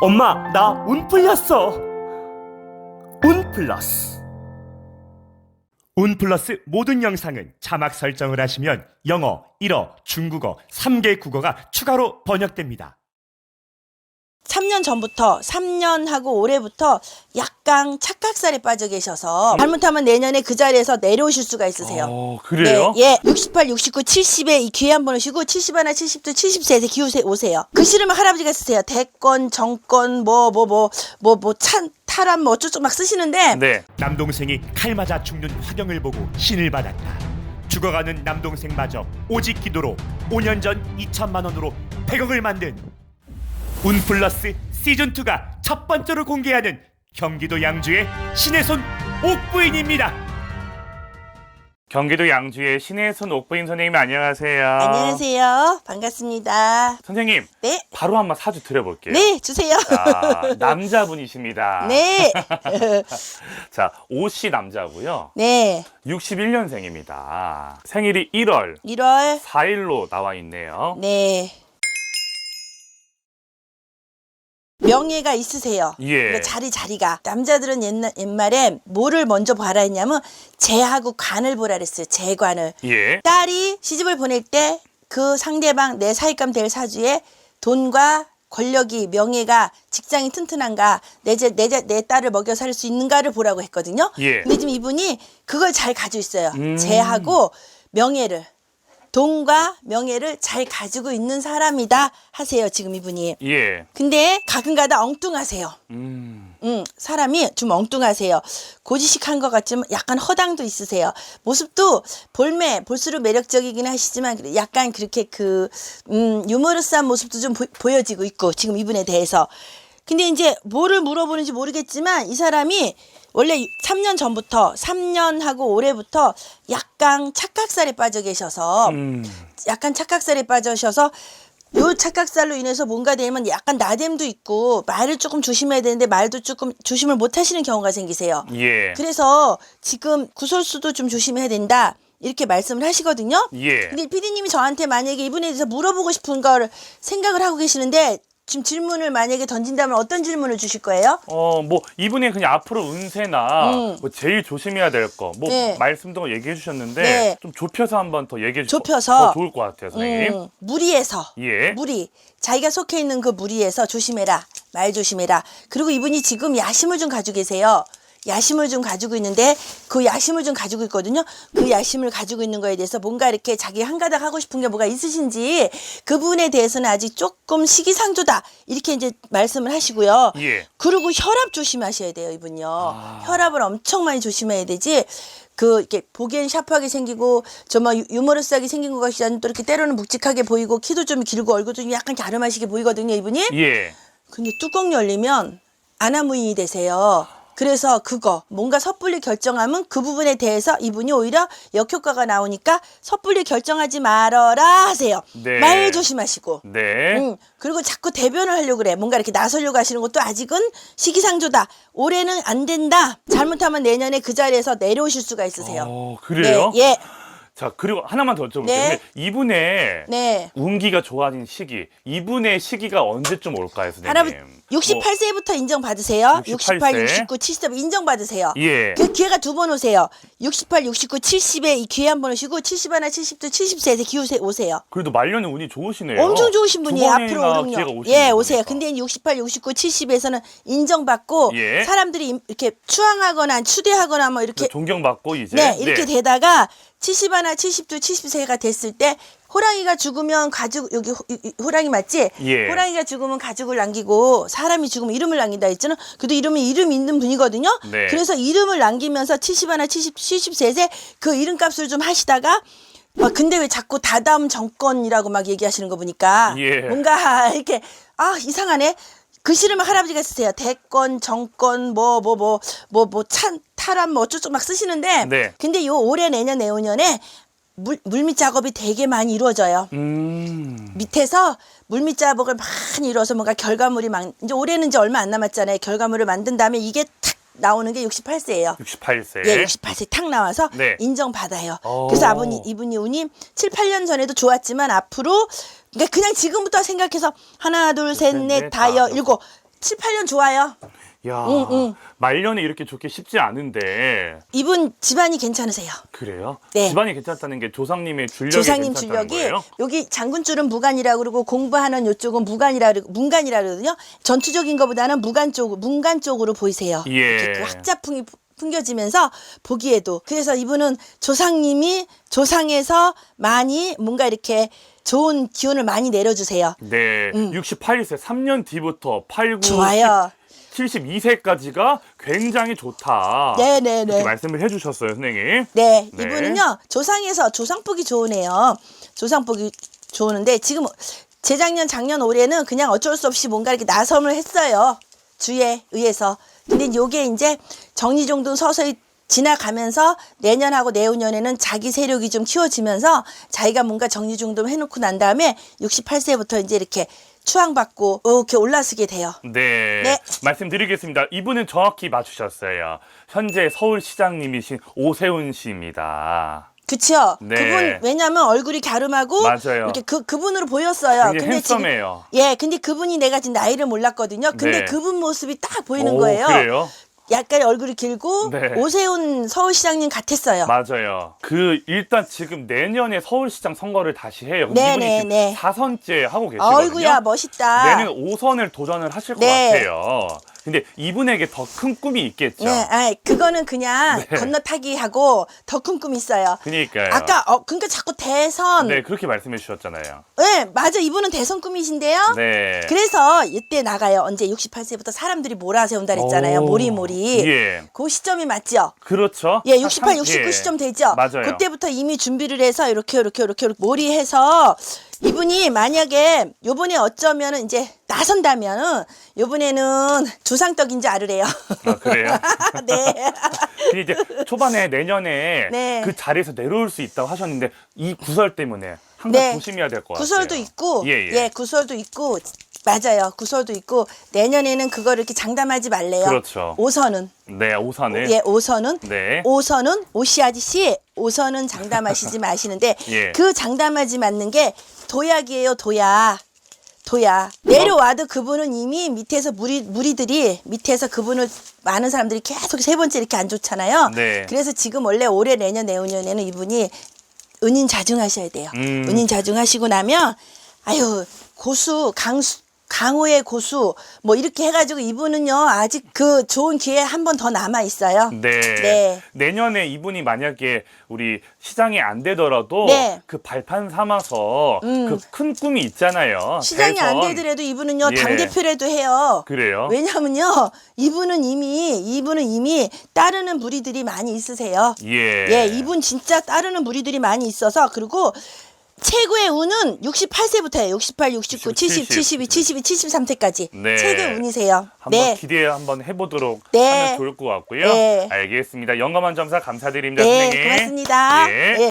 엄마, 나 운 풀렸어. 운 플러스. 운 플러스 모든 영상은 자막 설정을 하시면 영어, 일어, 중국어 3개 국어가 추가로 번역됩니다. 3년 전부터 3년 하고 올해부터 약간 착각살에 빠져 계셔서 잘못하면 내년에 그 자리에서 내려오실 수가 있으세요. 그래요? 네, 예. 68, 69, 70에 이 기회 한번 오시고 70하나 70도 70세에서 기우세요. 그 싫으면 할아버지가 쓰세요. 대권, 정권, 탈환 뭐 어쩌고 막 쓰시는데 네. 남동생이 칼 맞아 죽는 화경을 보고 신을 받았다. 죽어가는 남동생마저 오직 기도로 5년 전 2천만 원으로 100억을 만든 운 플러스 시즌2가 첫 번째로 공개하는 경기도 양주의 신의 손 옥부인입니다. 경기도 양주의 신의 손 옥부인 선생님 안녕하세요. 안녕하세요. 반갑습니다. 선생님. 네. 바로 한번 사주 드려볼게요. 네, 주세요. 자, 남자분이십니다. 네. 자, 오씨 남자고요. 네. 61년생입니다. 생일이 1월 1월 4일로 나와 있네요. 네. 명예가 있으세요. 예. 자리가. 남자들은 옛말에 뭐를 먼저 봐라 했냐면 재하고 관을 보라 그랬어요. 재관을. 예. 딸이 시집을 보낼 때 그 상대방 내 사윗감 될 사주에 돈과 권력이 명예가 직장이 튼튼한가 내 딸을 먹여 살 수 있는가를 보라고 했거든요. 예. 근데 지금 이분이 그걸 잘 가지고 있어요. 재하고 명예를. 돈과 명예를 잘 가지고 있는 사람이다 하세요. 지금 이분이. 예. 근데 가끔가다 엉뚱하세요. 사람이 좀 엉뚱하세요. 고지식한 것 같지만 약간 허당도 있으세요. 모습도 볼수록 매력적이긴 하시지만 약간 그렇게 유머러스한 모습도 좀 보여지고 있고 지금 이분에 대해서. 근데 이제 뭐를 물어보는지 모르겠지만 이 사람이 원래 3년 전부터 3년하고 올해부터 약간 착각살에 빠져 계셔서 요 착각살로 인해서 뭔가 되면 약간 나댐도 있고 말을 조금 조심해야 되는데 말도 조금 조심을 못 하시는 경우가 생기세요. 예. 그래서 지금 구설수도 좀 조심해야 된다. 이렇게 말씀을 하시거든요. 예. 근데 피디님이 저한테 만약에 이분에 대해서 물어보고 싶은 걸 생각을 하고 계시는데 지금 질문을 만약에 던진다면 어떤 질문을 주실 거예요? 뭐 이분이 그냥 앞으로 운세나 뭐 제일 조심해야 될 거, 네. 말씀도 얘기해 주셨는데 네. 좀 좁혀서 한번 더 얘기해 주시면 좁혀서 더 좋을 것 같아요, 선생님. 무리에서 예. 무리 자기가 속해 있는 그 무리에서 조심해라. 말 조심해라. 그리고 이분이 지금 야심을 좀 가지고 계세요. 야심을 좀 가지고 있는데 그 야심을 좀 가지고 있거든요. 그 야심을 가지고 있는 거에 대해서 뭔가 이렇게 자기 한가닥 하고 싶은 게 뭐가 있으신지 그 부분에 대해서는 아직 조금 시기상조다. 이렇게 이제 말씀을 하시고요. 예. 그리고 혈압 조심하셔야 돼요, 이분요. 혈압을 엄청 많이 조심해야 되지. 이렇게 보기엔 샤프하게 생기고 정말 유머러스하게 생긴 것 같지 않은 또 이렇게 때로는 묵직하게 보이고 키도 좀 길고 얼굴도 좀 약간 갸름하시게 보이거든요, 이분이. 예. 근데 뚜껑 열리면 아나무인이 되세요. 그래서 뭔가 섣불리 결정하면 그 부분에 대해서 이분이 오히려 역효과가 나오니까 섣불리 결정하지 말아라 하세요. 네. 말 조심하시고. 네. 그리고 자꾸 대변을 하려고 그래. 뭔가 이렇게 나서려고 하시는 것도 아직은 시기상조다. 올해는 안 된다. 잘못하면 내년에 그 자리에서 내려오실 수가 있으세요. 그래요? 네, 예. 자, 그리고 하나만 더 여쭤볼게요. 네. 근데 이분의 네. 운기가 좋아진 시기, 이분의 시기가 언제쯤 올까요, 선생님? 할아버지 68세부터 인정받으세요. 68 68, 세. 69, 70 인정받으세요. 예. 그 기회가 두 번 오세요. 68, 69, 70에 이 기회 한 번 오시고 70하나 70도 70세에서 오세요. 그래도 말년에 운이 좋으시네요. 엄청 좋으신 분이에요. 두 앞으로 번이나 오른요. 기회가 오시는 예, 오세요. 거니까. 근데 68, 69, 70에서는 인정받고 예. 사람들이 이렇게 추앙하거나 추대하거나 뭐 이렇게 존경받고 이제. 네, 이렇게 되다가 70하나 70도 70세가 됐을 때 호랑이가 죽으면 여기 호랑이 맞지? 예. 호랑이가 죽으면 가죽을 남기고 사람이 죽으면 이름을 남긴다 했잖아. 그래도 이름 있는 분이거든요. 네. 그래서 이름을 남기면서 70하나 70세 그 이름값을 좀 하시다가 근데 왜 자꾸 다다음 정권이라고 막 얘기하시는 거 보니까 예. 뭔가 이렇게 이상하네. 그 싫으면 할아버지가 쓰세요. 대권, 정권, 탈환 뭐 어쩌고 막 쓰시는데 네. 근데 요 올해 내년 내후년에 물밑 작업이 되게 많이 이루어져요. 밑에서 물밑 작업을 많이 이루어서 뭔가 결과물이 이제 올해는 이제 얼마 안 남았잖아요. 결과물을 만든 다음에 이게 탁 나오는 게 68세예요. 68세. 예, 68세 탁 나와서 네. 인정받아요. 오. 그래서 이분이 운이 7, 8년 전에도 좋았지만 앞으로 그냥 지금부터 생각해서 하나, 둘, 셋, 넷, 다여, 일곱 7, 8년 좋아요. 야, 말년에 이렇게 좋기 쉽지 않은데. 이분 집안이 괜찮으세요. 그래요? 네. 집안이 괜찮다는 게 조상님의 줄력이 조상님 괜찮다는 줄력이 거예요? 여기 장군줄은 무간이라 그러고 공부하는 요쪽은 문간이라 그러거든요. 전투적인 것보다는 문간 쪽으로 보이세요. 예. 이렇게 그 학자풍이 풍겨지면서 보기에도 그래서 이분은 조상님이 조상에서 많이 뭔가 이렇게 좋은 기운을 많이 내려주세요. 네. 68세 3년 뒤부터 8, 9, 좋아요. 72세까지가 굉장히 좋다. 네네네. 이렇게 말씀을 해주셨어요, 선생님. 네, 네. 이분은요 조상에서 조상복이 좋으네요. 조상복이 좋으는데 지금 재작년, 작년, 올해는 그냥 어쩔 수 없이 뭔가 이렇게 나섬을 했어요. 주에 의해서. 근데 요게 이제 정리정돈 서서히 지나가면서 내년하고 내후년에는 자기 세력이 좀 키워지면서 자기가 뭔가 정리정돈 해놓고 난 다음에 68세부터 이제 이렇게 추앙받고 이렇게 올라서게 돼요. 네. 네. 말씀드리겠습니다. 이분은 정확히 맞추셨어요. 현재 서울시장님이신 오세훈 씨입니다. 그쵸? 네. 그분 왜냐면 얼굴이 갸름하고 맞아요. 이렇게 그분으로 보였어요. 굉장히 핸섬해요. 근데 그분이 내가 지금 나이를 몰랐거든요. 근데 네. 그분 모습이 딱 보이는 오, 거예요. 그래요? 약간 얼굴이 길고 네. 오세훈 서울시장님 같았어요. 맞아요. 일단 지금 내년에 서울시장 선거를 다시 해요. 근데 네, 이분이 네, 지금 네. 4선째 하고 계시거든요. 어이구야 멋있다. 내년 5선을 도전을 하실 것 네. 같아요. 근데 이분에게 더 큰 꿈이 있겠죠. 네, 그거는 그냥 네. 건너타기 하고 더 큰 꿈이 있어요. 그러니까요. 아까 그러니까 자꾸 대선. 네, 그렇게 말씀해 주셨잖아요. 네, 맞아. 이분은 대선 꿈이신데요. 네. 그래서 이때 나가요. 언제 68세부터 사람들이 몰아세운다 그랬잖아요. 오, 모리모리. 예. 그 시점이 맞죠? 그렇죠. 예, 68, 예. 69 시점 되죠? 맞아요. 그때부터 이미 준비를 해서 이렇게 몰이해서 이분이 만약에 요번에 어쩌면은 이제 나선다면은 요번에는 조상떡인지 알으래요. 아, 그래요? 네. 근데 이제 초반에 내년에 네. 그 자리에서 내려올 수 있다고 하셨는데 이 구설 때문에 항상 네. 조심해야 될 것 같아요. 구설도 있고, 예. 구설도 있고, 맞아요. 구설도 있고, 내년에는 그거를 이렇게 장담하지 말래요. 그렇죠. 5선은. 네, 오산을. 예, 5선은. 네. 5선은, 오씨 아저씨, 5선은 장담하시지 마시는데, 예. 그 장담하지 맞는 게 도약이에요, 도약. 내려와도 그분은 이미 밑에서 무리들이 밑에서 그분을 많은 사람들이 계속 세 번째 이렇게 안 좋잖아요. 네. 그래서 지금 원래 올해, 내년, 내후년에는 이분이 은인 자중하셔야 돼요. 은인 자중하시고 나면 아유 강호의 고수 뭐 이렇게 해가지고 이분은요 아직 그 좋은 기회 한 번 더 남아 있어요. 네. 네. 내년에 이분이 만약에 우리 시장이 안 되더라도 네. 그 발판 삼아서 그 큰 꿈이 있잖아요. 시장이 대선. 안 되더라도 이분은요 예. 당대표라도 해요. 그래요? 왜냐면요 이분은 이미 따르는 무리들이 많이 있으세요. 예. 예, 이분 진짜 따르는 무리들이 많이 있어서 그리고 최고의 운은 68세부터예요. 68, 69, 70, 72, 72, 73세까지. 네. 최고의 운이세요. 한번 네. 기대 한번 해보도록 네. 하면 좋을 것 같고요. 네. 알겠습니다. 영감한 점사 감사드립니다, 네, 선생님. 고맙습니다. 예. 예.